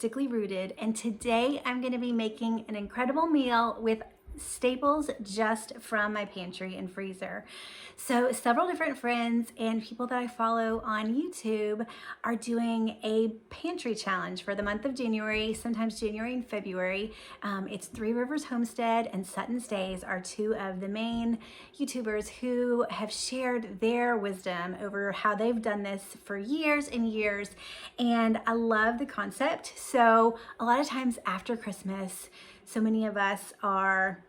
holistically rooted, and today I'm going to be making an incredible meal with staples just from my pantry and freezer. So several different friends and people that I follow on YouTube are doing a pantry challenge for the month of January, sometimes January and February. It's Three Rivers Homestead and Sutton Stays are two of the main YouTubers who have shared their wisdom over how they've done this for years and years. And I love the concept. So a lot of times after Christmas, so many of us are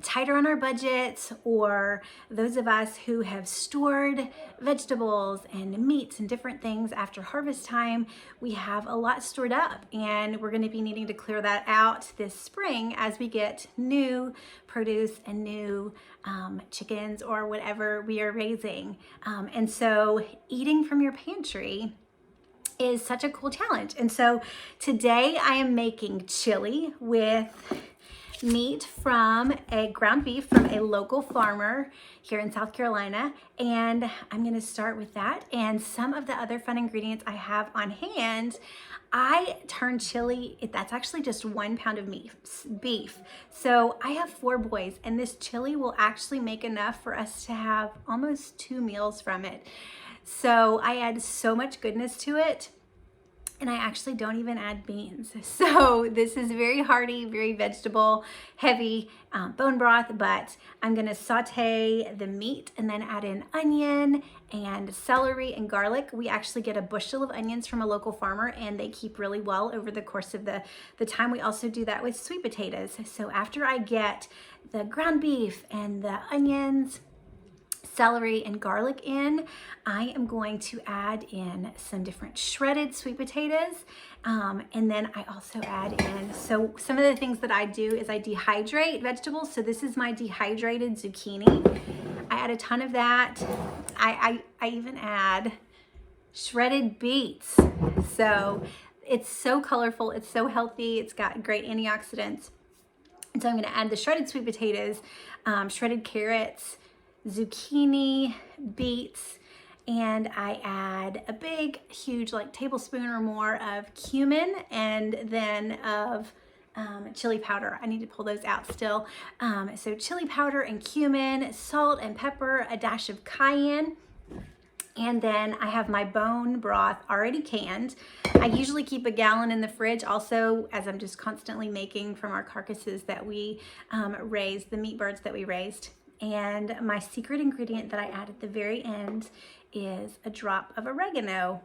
tighter on our budgets, or those of us who have stored vegetables and meats and different things after harvest time, we have a lot stored up, and we're going to be needing to clear that out this spring as we get new produce and new chickens or whatever we are raising. And so eating from your pantry is such a cool challenge. And so today I am making chili with meat from a ground beef from a local farmer here in South Carolina. And I'm gonna start with that and some of the other fun ingredients I have on hand. I turned chili, that's actually just 1 pound of beef. So I have 4 boys, and this chili will actually make enough for us to have almost 2 meals from it. So I add so much goodness to it, and I actually don't even add beans. So this is very hearty, very vegetable heavy bone broth, but I'm gonna saute the meat and then add in onion and celery and garlic. We actually get a bushel of onions from a local farmer, and they keep really well over the course of the time. We also do that with sweet potatoes. So after I get the ground beef and the onions, celery and garlic in, I am going to add in some different shredded sweet potatoes, and then I also add in, so some of the things that I do is I dehydrate vegetables. So this is my dehydrated zucchini. I add a ton of that. I even add shredded beets. So it's so colorful, it's so healthy, it's got great antioxidants. And so I'm gonna add the shredded sweet potatoes, shredded carrots, zucchini, beets, and I add a big, huge, like tablespoon or more of cumin, and then of chili powder. I need to pull those out still. So chili powder and cumin, salt and pepper, a dash of cayenne, and then I have my bone broth already canned. I usually keep a gallon in the fridge also, as I'm just constantly making from our carcasses that we raised, the meat birds that we raised. And my secret ingredient that I add at the very end is a drop of oregano.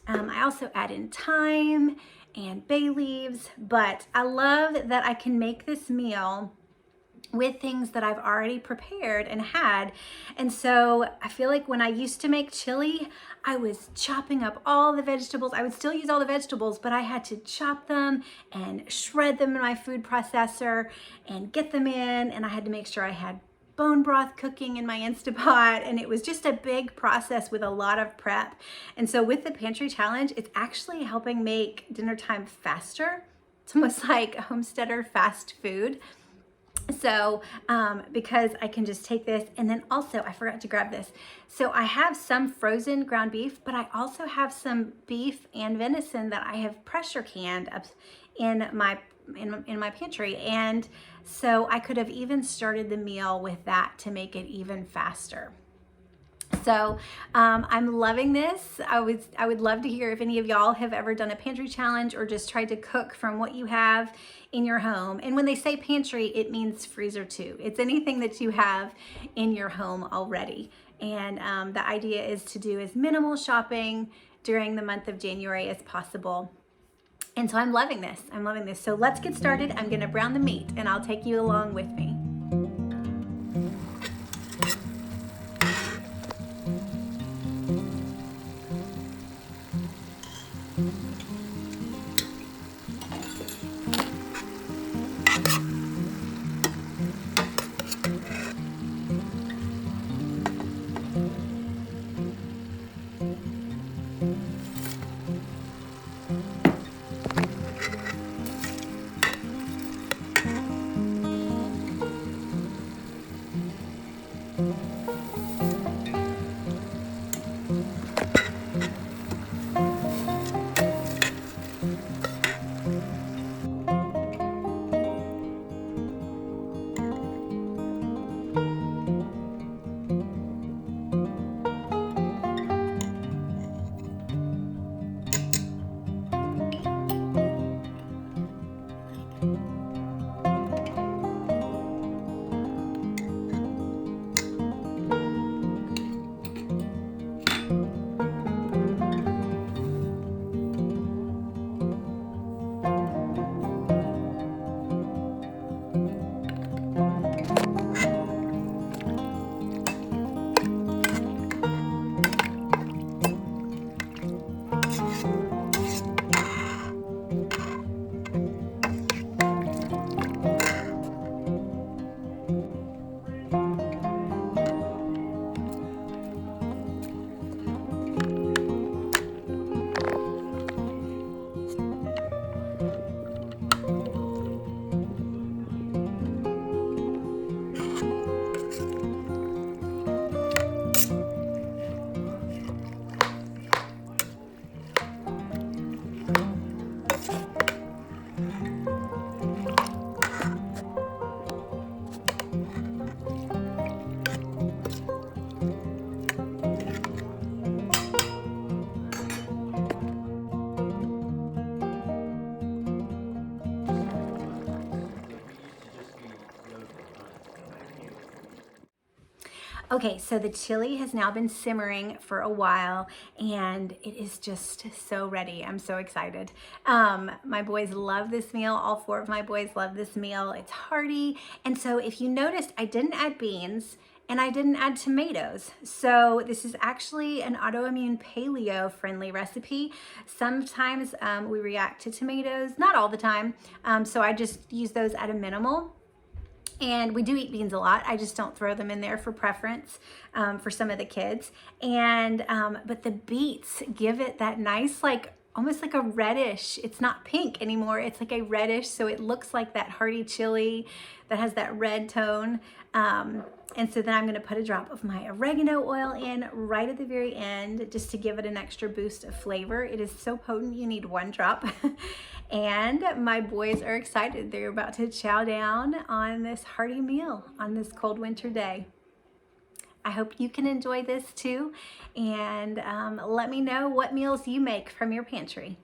I also add in thyme and bay leaves, but I love that I can make this meal with things that I've already prepared and had. And so I feel like when I used to make chili, I was chopping up all the vegetables. I would still use all the vegetables, but I had to chop them and shred them in my food processor and get them in, and I had to make sure I had bone broth cooking in my Instapot, and it was just a big process with a lot of prep. And so with the pantry challenge, it's actually helping make dinner time faster. It's almost like homesteader fast food. So because I can just take this, and then also I forgot to grab this. So I have some frozen ground beef, but I also have some beef and venison that I have pressure canned up in my pantry. And so I could have even started the meal with that to make it even faster. So I'm loving this. I would love to hear if any of y'all have ever done a pantry challenge or just tried to cook from what you have in your home. And when they say pantry, it means freezer too. It's anything that you have in your home already. And the idea is to do as minimal shopping during the month of January as possible. And so I'm loving this. I'm loving this. So let's get started. I'm gonna brown the meat, and I'll take you along with me. Okay, so the chili has now been simmering for a while and it is just so ready. I'm so excited. My boys love this meal. All 4 of my boys love this meal. It's hearty. And so if you noticed, I didn't add beans and I didn't add tomatoes. So this is actually an autoimmune paleo friendly recipe. Sometimes we react to tomatoes, not all the time. So I just use those at a minimal. And we do eat beans a lot. I just don't throw them in there for preference for some of the kids. And but the beets give it that nice, like almost like a reddish. It's not pink anymore. It's like a reddish, so it looks like that hearty chili that has that red tone. And so then I'm gonna put a drop of my oregano oil in right at the very end, just to give it an extra boost of flavor. It is so potent, you need 1 drop. And my boys are excited. They're about to chow down on this hearty meal on this cold winter day. I hope you can enjoy this too. And let me know what meals you make from your pantry.